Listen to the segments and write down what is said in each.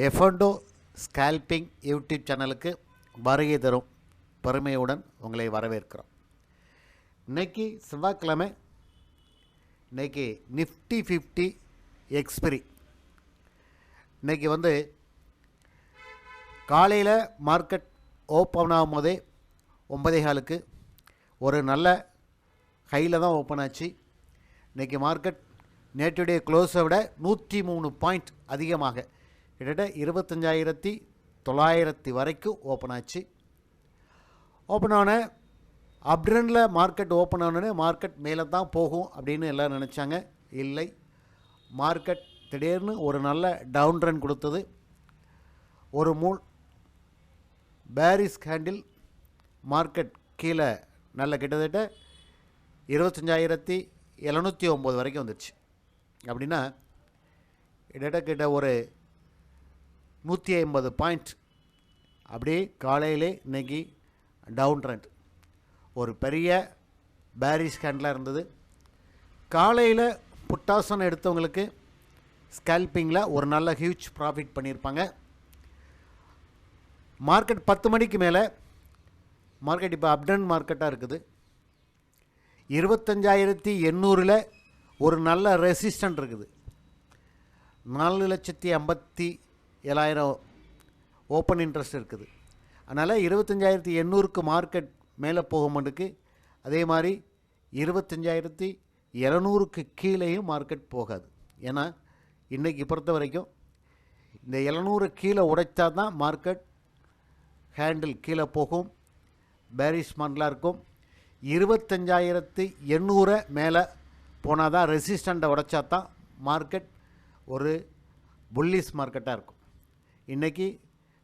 எஃப்என்டோ scalping YouTube சேனலுக்கு வருகை தரும் பெருமையுடன் உங்களை வரவேற்கிறோம். இன்றைக்கி செவ்வாய்க்கிழமை. இன்றைக்கி நிஃப்டி 50 எக்ஸ்பிரி. இன்றைக்கி காலையில் மார்க்கெட் ஓப்பன் ஆகும் போதே 9:15 ஒரு நல்ல ஹையில் தான் ஓப்பன் ஆச்சு. இன்றைக்கி மார்க்கெட் நேற்றுடைய க்ளோஸை விட 103 பாயிண்ட் அதிகமாக கிட்டத்தட்ட 25,900 வரைக்கும் ஓப்பன் ஆச்சு. ஓப்பன் ஆன அப்ட்ரெண்டில் மார்க்கெட் ஓப்பன் ஆனோடனே மார்க்கெட் மேலே தான் போகும் அப்படின்னு எல்லோரும் நினச்சாங்க. இல்லை, மார்க்கெட் திடீர்னு ஒரு நல்ல டவுன் ட்ரெண்ட் கொடுத்தது. ஒரு பேரிஸ் கேண்டில் மார்க்கெட் கீழே நல்ல கிட்டத்தட்ட 25,709 வரைக்கும் வந்துடுச்சு. அப்படின்னா கிட்ட ஒரு 150 பாயிண்ட் அப்படியே காலையிலே இன்றைக்கி டவுன் ட்ரெண்ட் ஒரு பெரிய பேரிஸ் கேண்டிலாக இருந்தது. காலையில் புட்டாசன் எடுத்தவங்களுக்கு ஸ்கேல்பிங்கில் ஒரு நல்ல ஹியூஜ் ப்ராஃபிட் பண்ணியிருப்பாங்க. மார்க்கெட் 10 மணிக்கு மேலே மார்க்கெட் இப்போ அப்டர்ன் மார்க்கெட்டாக இருக்குது. 25,800 ஒரு நல்ல ரெசிஸ்டன்ட் இருக்குது. 4,57,700 ஓப்பன் இன்ட்ரெஸ்ட் இருக்குது. அதனால் 25,800க்கு மார்க்கெட் மேலே போகும்போதுக்கு, அதே மாதிரி 25,700க்கு கீழேயும் மார்க்கெட் போகாது. ஏன்னா இன்றைக்கி பொறுத்த வரைக்கும் இந்த 700 கீழே உடைத்தா தான் மார்க்கெட் ஹேண்டில் கீழே போகும், பேரிஷ் மார்க்கெட்டாக இருக்கும். 25,800 மேலே போனால் தான் ரெசிஸ்டண்ட்டை உடைச்சா தான் மார்க்கெட் ஒரு புல்லிஷ் மார்க்கெட்டாக இருக்கும். இன்றைக்கி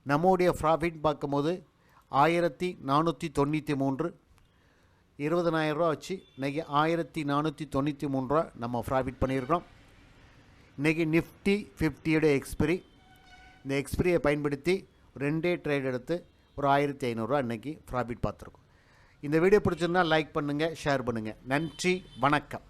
நம்முடைய ப்ராஃபிட் பார்க்கும்போது 1,493, 20,000 ரூபா வச்சு இன்றைக்கி 1,493 ரூபா நம்ம ப்ராஃபிட் பண்ணியிருக்கிறோம். இன்றைக்கி நிஃப்டி 50 எக்ஸ்பிரி. இந்த எக்ஸ்பிரியை பயன்படுத்தி 2 ட்ரேட் எடுத்து ஒரு 1,500 ரூபா இன்றைக்கி ப்ராஃபிட் பார்த்துருக்கோம். இந்த வீடியோ பிடிச்சிருந்தால் லைக் பண்ணுங்கள், ஷேர் பண்ணுங்கள். நன்றி, வணக்கம்.